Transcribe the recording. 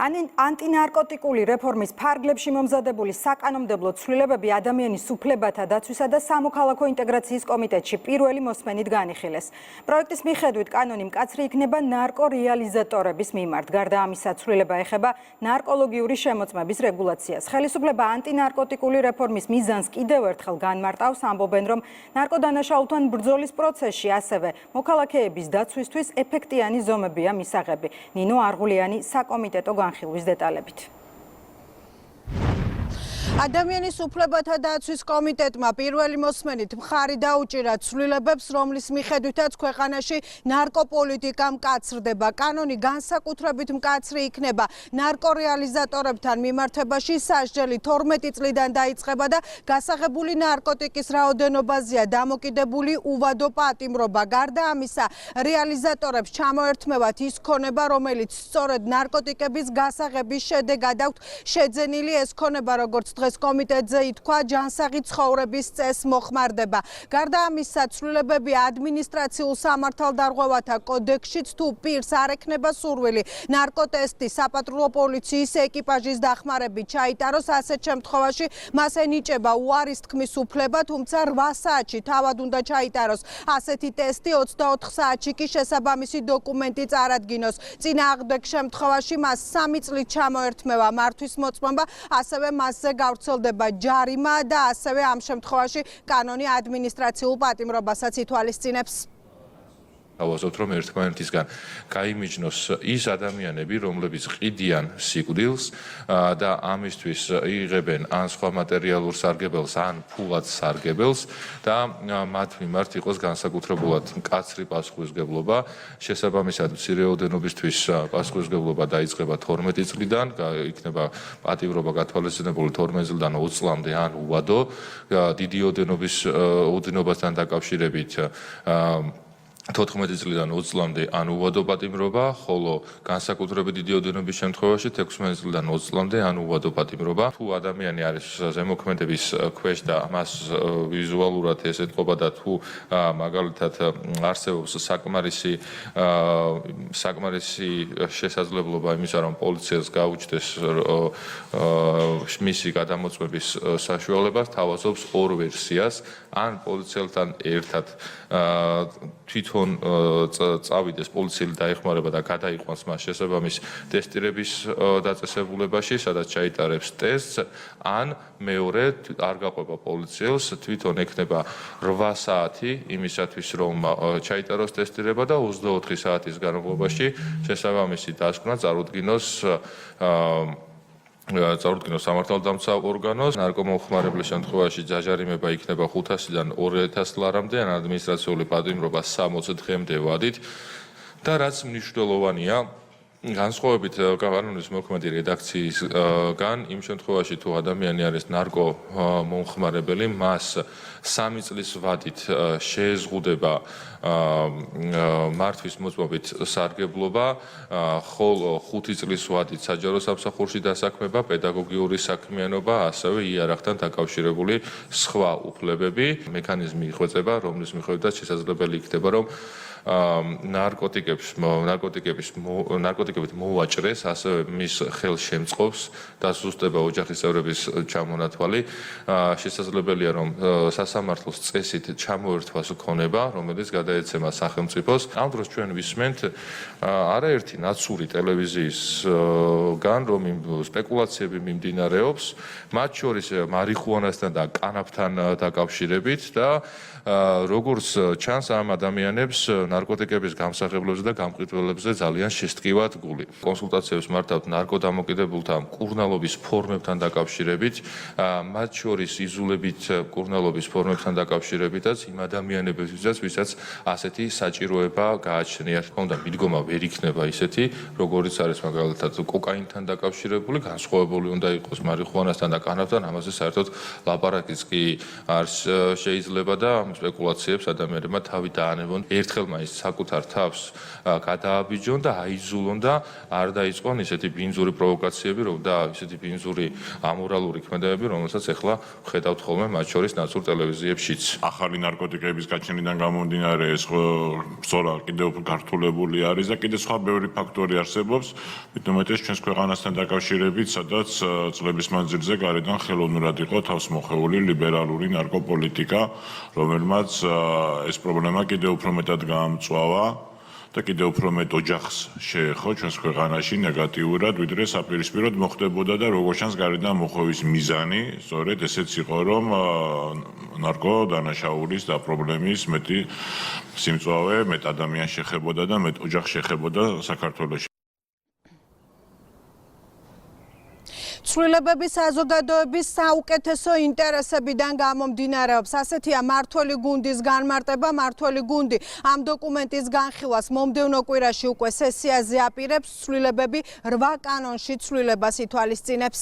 ანტინარკოტიკული რეფორმის ფარგლებში მომზადებული საკანონმდებლო ცვლილებები ადამიანის უფლებათა დაცვისა და სამოქალაქო ინტეგრაციის კომიტეტში პირველი მოსმენით განიხილეს. პროექტის მიხედვით კანონი მკაცრი იქნება ნარკორეალიზატორების მიმართ. გარდა ამისა, ცვლილება ეხება ნარკოლოგიური შემოწმების რეგულაციას. ხელისუფლება ანტინარკოტიკული რეფორმის მიზანს კიდევ ერთხელ განმარტავს, ამბობენ, რომ ნარკოდანაშაულთან ბრძოლის პროცესში ასევე მოქალაქეების დაცვისთვის ეფექტიანი ზომებია მისაღები. ნინო არღულიანი საკომიტეტო განხილვის დეტალებით. ადამიანის უფლებათა დაცვის კომიტეტმა პირველი მოსმენით მხარი დაუჭირა ცვლილებებს, რომლის მიხედვითაც ქვეყანაში ნარკოპოლიტიკა მკაცრდება. კანონი განსაკუთრებით მკაცრი იქნება ნარკორეალიზატორებთან მიმართებაში. სასჯელი 12 წლიდან დაიწყება და გასაღებული ნარკოტიკის რაოდენობაზეა დამოკიდებული უვადო პატიმრობა. გარდა ამისა, რეალიზატორებს ჩამოერთმევათ ის ქონება, რომელიც სწორედ ნარკოტიკების გასაღების შედეგად აქვთ შეძენილი. ეს ქონება, როგორც დღეს კომიტეტზე ითქვა, ჯანსაღი ცხოვრების წესს მოხმარდება. გარდა ამისა, ცვლილებები ადმინისტრაციულ სამართალდარღვევათა კოდექსშიც თუ პირს არ ექნება სურვილი ნარკოტესტი საპატრულო პოლიციის ეკიპაჟის დახმარებით ჩაიტაროს, ასეთ შემთხვევაში მას ენიჭება უარის თქმის უფლება, თუმცა 8 საათში თავად უნდა ჩაიტაროს ასეთი ტესტი, 24 საათში კი შესაბამისი დოკუმენტი წარადგინოს. წინააღმდეგ შემთხვევაში მას 3 წლით ჩამოერთმევა მართვის მოწმობა, ასევე მასზე გავრცელდება ჯარიმა და ასევე ამ შემთხვევაში კანონი ადმინისტრაციულ პატიმრობასაც ითვალისწინებს. ავაზობთ, რომ ერთმანეთისგან გაიმიჯნოს ის ადამიანები, რომლებიც ყიდიან სიკვდილს და ამისთვის იღებენ ან სხვა მატერიალურ სარგებელს, ან ფულად სარგებელს და მათ მიმართ იყოს განსაკუთრებულად მკაცრი პასუხისმგებლობა. შესაბამისად, მცირე ოდენობისთვის პასუხისმგებლობა დაიწყება 12 წლიდან, იქნება პატიმრობა გათვალისწინებული 12 წლიდან 20 წლამდე ან უვადო. დიდი ოდენობასთან დაკავშირებით 14 წლიდან 20 წლამდე ან უვადო პატიმრობა, ხოლო განსაკუთრებით დიდი ოდენობის შემთხვევაში 16 წლიდან 20 წლამდე ან უვადო პატიმრობა. თუ ადამიანი არის ზემოქმედების ქვეშ და მას ვიზუალურად ეს ეთყობა და თუ მაგალითად არსებობს საკმარისი შესაძლებლობა იმისა, რომ პოლიციას გაუჩნდეს მისი გადამოწმების საშუალებას, თავაზობს ორ ვერსიას, ან პოლიციელთან ერთად თვითონ წავიდეს პოლიციელი დაეხმარება და გადაიყვანს მას შესაბამის ტესტირების დაწესებულებაში, სადაც ჩაიტარებს ტესტს, ან მეორე არ გაყვება პოლიციელს, თვითონ ექნება 8 საათი იმისათვის, რომ ჩაიტაროს ტესტირება და 24 საათის განმავლობაში შესაბამისი დასკვნა წარუდგინოს სამართალდამცავ ორგანოს. ნარკომომხმარებლის შემთხვევაში ჯაჟარიმება იქნება 500-დან 2000 ლარამდე, ან ადმინისტრაციული პატიმრობა 60 დღემდე ვადით. და რაც მნიშვნელოვანია, განსხვავებით კანონის მოქმედი რედაქციისგან, იმ შემთხვევაში თუ ადამიანი არის ნარკომომხმარებელი, მას 3 წლის ვადით შეეზღუდება მართვის მოწმობით სარგებლობა, ხოლო 5 წლის ვადით საჯარო სამსახურში დასაქმება, პედაგოგიური საქმიანობა, ასევე იარაღთან დაკავშირებული სხვა უფლებები. მექანიზმი იხვეწება, რომლის მიხედვითაც შესაძლებელი იქნება, რომ ნარკოტიკებით მოვაჭრეს, ასევე მის ხელშემწყობს დასუსტება ოჯახის წევრების ჩამონათვალი. შესაძლებელია, რომ სასამართლოს წესით ჩამოერთვას ქონება, რომელიც გადაეცემა სახელმწიფოს. ამ დროს ჩვენ ვისმენთ არაერთი ნაცური ტელევიზიისგან, რომ სპეკულაციები მიმდინარეობს, მათ შორის მარიხუანასთან და კანაფთან დაკავშირებით და როგორც ჩანს, ამ ადამიანებს ნარკოტიკების გამსახურებებზე და გამყიდველებზე ძალიან შესტკივად გული. კონსულტაციებს მართავთ ნარკოდამოკიდებულთა მკურნალობის ფორმებთან დაკავშირებით, მათ შორის იზოლებით მკურნალობის ფორმებთან დაკავშირებითაც იმ ადამიანებისთვისაც, ვისაც ასეთი საჭიროება გააჩნიათ. თქონდა მიდგომა ვერ იქნება ისეთი, როგორიც არის მაგალითად კოკაინთან დაკავშირებული, განსხვავებული უნდა იყოს მარიხუანასთან და კანაფთან, ამაზე საერთოდ ლაპარაკიც კი არ შეიძლება და სპეკულაციებს ადამიანებმა თავი დაანებონ. ერთხელ ის საკუთარ თავს გადააბიჯონ და აიძულონ და არ დაიწყონ ისეთი ბინძური პროვოკაციები და ისეთი ბინძური ამორალური ქმედებები, რომელსაც ახლა ხედავთ ხოლმე მათ შორის ნაცურ ტელევიზიებშიც. ახალი ნარკოტიკების გაჩენიდან გამომდინარე ეს ბრძოლა კიდევ უფრო გართულებული არის და კიდევ სხვა ბევრი ფაქტორი არსებობს, მით უმეტეს ჩვენს ქვეყანასთან დაკავშირებით, სადაც წლების მანძილზე გარედან ხელოვნურად იყო თავს მოხეული ლიბერალური ნარკოპოლიტიკა, რომელმაც ეს პრობლემა კიდევ უფრო მეტად გაამწვავა და კიდევ უფრო მეტ ოჯახს შეეხო ჩვენს ქვეყანაში ნეგატიურად, ვიდრე საპირისპიროდ მოხდებოდა და როგორც ჩანს გარედან მოხევის მიზანი სწორედ ესეც იყო, რომ ნარკოდანაშაულის და პრობლემის მეტი სიმწვავე, მეტ ადამიანს შეხებოდა და მეტ ოჯახს შეხებოდა საქართველოში. ცვლილებების საზოგადოების საუკეთესო ინტერესებიდან გამომდინარეობს. ასეთია მართველი გუნდის განმარტება. მართველი გუნდი ამ დოკუმენტის განხილვას მომდევნო კვირაში უკვე სესიაზე აპირებს. ცვლილებები 8 კანონში ცვლილებას ითვალისწინებს.